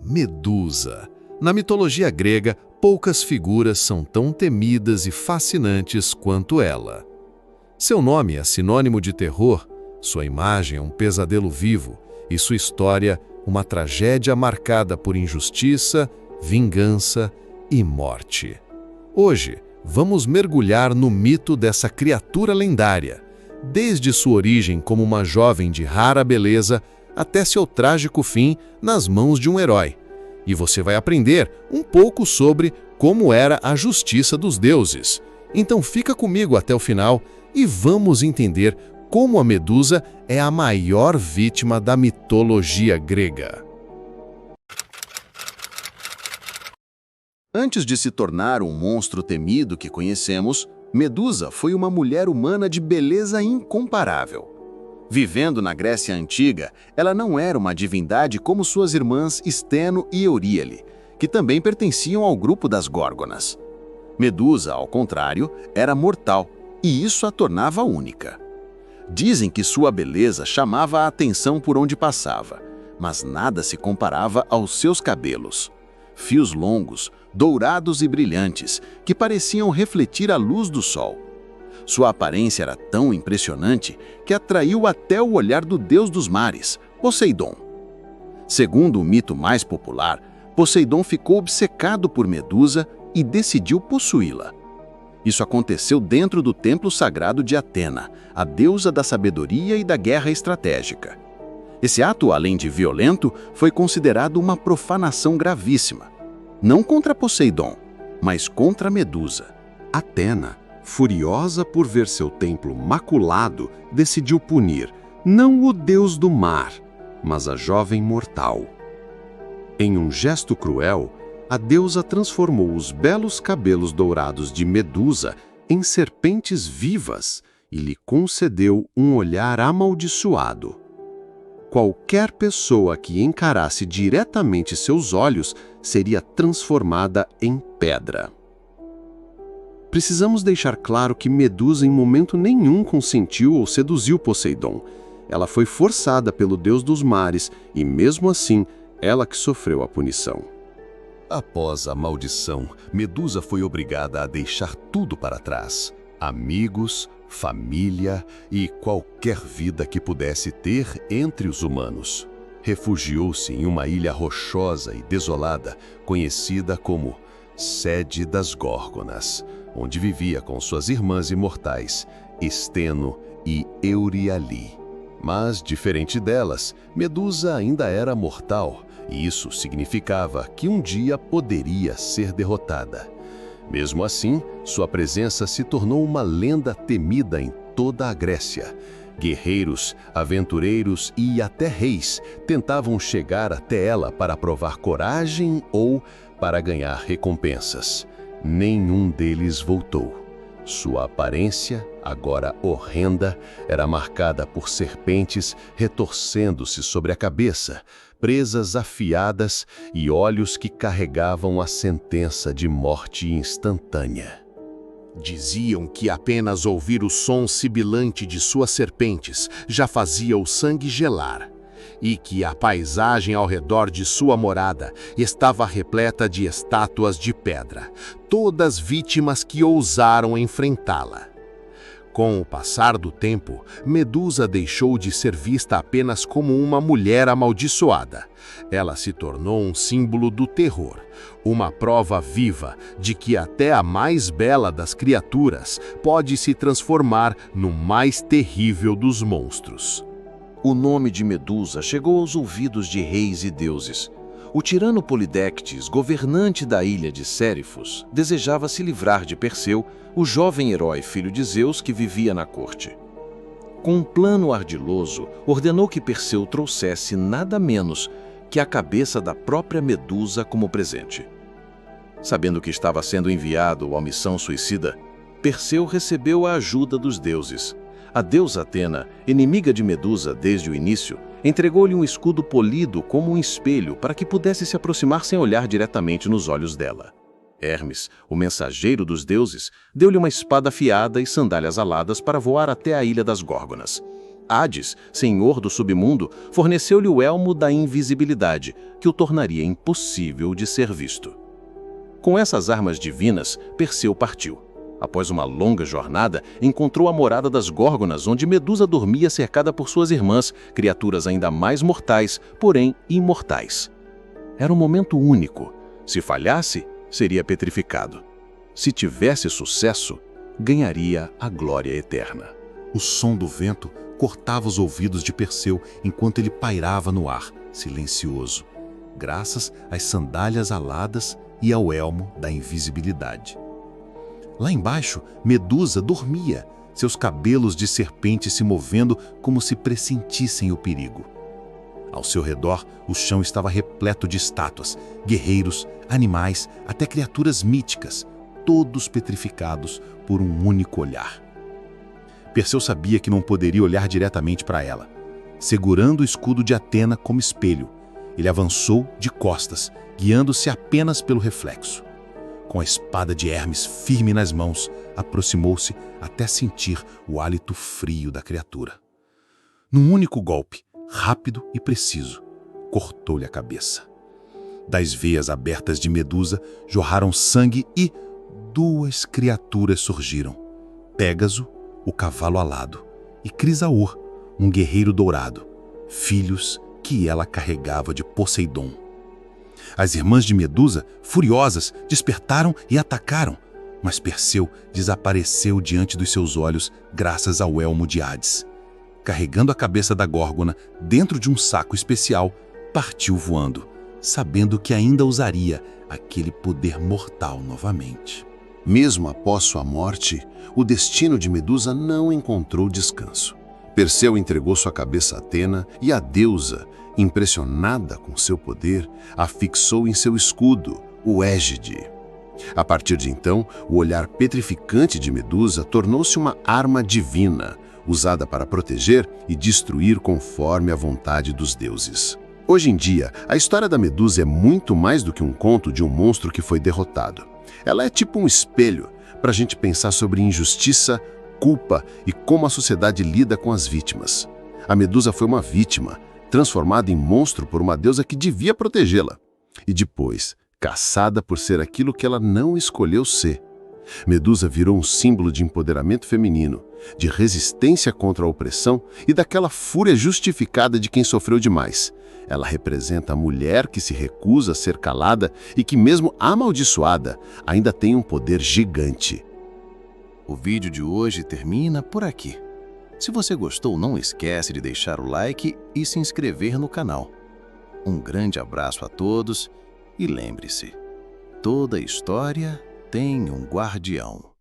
Medusa. Na mitologia grega, poucas figuras são tão temidas e fascinantes quanto ela. Seu nome é sinônimo de terror, sua imagem é um pesadelo vivo e sua história uma tragédia marcada por injustiça, vingança e morte. Hoje, vamos mergulhar no mito dessa criatura lendária, desde sua origem como uma jovem de rara beleza até seu trágico fim nas mãos de um herói. E você vai aprender um pouco sobre como era a justiça dos deuses. Então fica comigo até o final e vamos entender como a Medusa é a maior vítima da mitologia grega. Antes de se tornar um monstro temido que conhecemos, Medusa foi uma mulher humana de beleza incomparável. Vivendo na Grécia Antiga, ela não era uma divindade como suas irmãs Steno e Euríale, que também pertenciam ao grupo das Górgonas. Medusa, ao contrário, era mortal, e isso a tornava única. Dizem que sua beleza chamava a atenção por onde passava, mas nada se comparava aos seus cabelos. Fios longos, dourados e brilhantes, que pareciam refletir a luz do sol. Sua aparência era tão impressionante que atraiu até o olhar do deus dos mares, Poseidon. Segundo o mito mais popular, Poseidon ficou obcecado por Medusa e decidiu possuí-la. Isso aconteceu dentro do templo sagrado de Atena, a deusa da sabedoria e da guerra estratégica. Esse ato, além de violento, foi considerado uma profanação gravíssima. Não contra Poseidon, mas contra Medusa. Atena, furiosa por ver seu templo maculado, decidiu punir não o deus do mar, mas a jovem mortal. Em um gesto cruel, a deusa transformou os belos cabelos dourados de Medusa em serpentes vivas e lhe concedeu um olhar amaldiçoado. Qualquer pessoa que encarasse diretamente seus olhos seria transformada em pedra. Precisamos deixar claro que Medusa em momento nenhum consentiu ou seduziu Poseidon. Ela foi forçada pelo deus dos mares e, mesmo assim, ela que sofreu a punição. Após a maldição, Medusa foi obrigada a deixar tudo para trás: amigos, família e qualquer vida que pudesse ter entre os humanos. Refugiou-se em uma ilha rochosa e desolada, conhecida como Sede das Górgonas, onde vivia com suas irmãs imortais, Steno e Euríale. Mas, diferente delas, Medusa ainda era mortal, e isso significava que um dia poderia ser derrotada. Mesmo assim, sua presença se tornou uma lenda temida em toda a Grécia. Guerreiros, aventureiros e até reis tentavam chegar até ela para provar coragem ou para ganhar recompensas. Nenhum deles voltou. Sua aparência, agora horrenda, era marcada por serpentes retorcendo-se sobre a cabeça, presas afiadas e olhos que carregavam a sentença de morte instantânea. Diziam que apenas ouvir o som sibilante de suas serpentes já fazia o sangue gelar, e que a paisagem ao redor de sua morada estava repleta de estátuas de pedra, todas vítimas que ousaram enfrentá-la. Com o passar do tempo, Medusa deixou de ser vista apenas como uma mulher amaldiçoada. Ela se tornou um símbolo do terror, uma prova viva de que até a mais bela das criaturas pode se transformar no mais terrível dos monstros. O nome de Medusa chegou aos ouvidos de reis e deuses. O tirano Polidectes, governante da ilha de Sérifos, desejava se livrar de Perseu, o jovem herói filho de Zeus que vivia na corte. Com um plano ardiloso, ordenou que Perseu trouxesse nada menos que a cabeça da própria Medusa como presente. Sabendo que estava sendo enviado à missão suicida, Perseu recebeu a ajuda dos deuses. A deusa Atena, inimiga de Medusa desde o início, entregou-lhe um escudo polido como um espelho para que pudesse se aproximar sem olhar diretamente nos olhos dela. Hermes, o mensageiro dos deuses, deu-lhe uma espada afiada e sandálias aladas para voar até a ilha das Górgonas. Hades, senhor do submundo, forneceu-lhe o elmo da invisibilidade, que o tornaria impossível de ser visto. Com essas armas divinas, Perseu partiu. Após uma longa jornada, encontrou a morada das Górgonas, onde Medusa dormia cercada por suas irmãs, criaturas ainda mais mortais, porém imortais. Era um momento único. Se falhasse, seria petrificado. Se tivesse sucesso, ganharia a glória eterna. O som do vento cortava os ouvidos de Perseu enquanto ele pairava no ar, silencioso, graças às sandálias aladas e ao elmo da invisibilidade. Lá embaixo, Medusa dormia, seus cabelos de serpente se movendo como se pressentissem o perigo. Ao seu redor, o chão estava repleto de estátuas, guerreiros, animais, até criaturas míticas, todos petrificados por um único olhar. Perseu sabia que não poderia olhar diretamente para ela. Segurando o escudo de Atena como espelho, ele avançou de costas, guiando-se apenas pelo reflexo. Com a espada de Hermes firme nas mãos, aproximou-se até sentir o hálito frio da criatura. Num único golpe, rápido e preciso, cortou-lhe a cabeça. Das veias abertas de Medusa jorraram sangue e 2 criaturas surgiram: Pégaso, o cavalo alado, e Crisaor, um guerreiro dourado, filhos que ela carregava de Poseidon. As irmãs de Medusa, furiosas, despertaram e atacaram, mas Perseu desapareceu diante dos seus olhos graças ao elmo de Hades. Carregando a cabeça da Górgona dentro de um saco especial, partiu voando, sabendo que ainda usaria aquele poder mortal novamente. Mesmo após sua morte, o destino de Medusa não encontrou descanso. Perseu entregou sua cabeça a Atena e a deusa, impressionada com seu poder, a fixou em seu escudo, o Égide. A partir de então, o olhar petrificante de Medusa tornou-se uma arma divina, usada para proteger e destruir conforme a vontade dos deuses. Hoje em dia, a história da Medusa é muito mais do que um conto de um monstro que foi derrotado. Ela é tipo um espelho para a gente pensar sobre injustiça, culpa e como a sociedade lida com as vítimas. A Medusa foi uma vítima, transformada em monstro por uma deusa que devia protegê-la. E depois, caçada por ser aquilo que ela não escolheu ser. Medusa virou um símbolo de empoderamento feminino, de resistência contra a opressão e daquela fúria justificada de quem sofreu demais. Ela representa a mulher que se recusa a ser calada e que, mesmo amaldiçoada, ainda tem um poder gigante. O vídeo de hoje termina por aqui. Se você gostou, não esquece de deixar o like e se inscrever no canal. Um grande abraço a todos e lembre-se, toda história tem um guardião.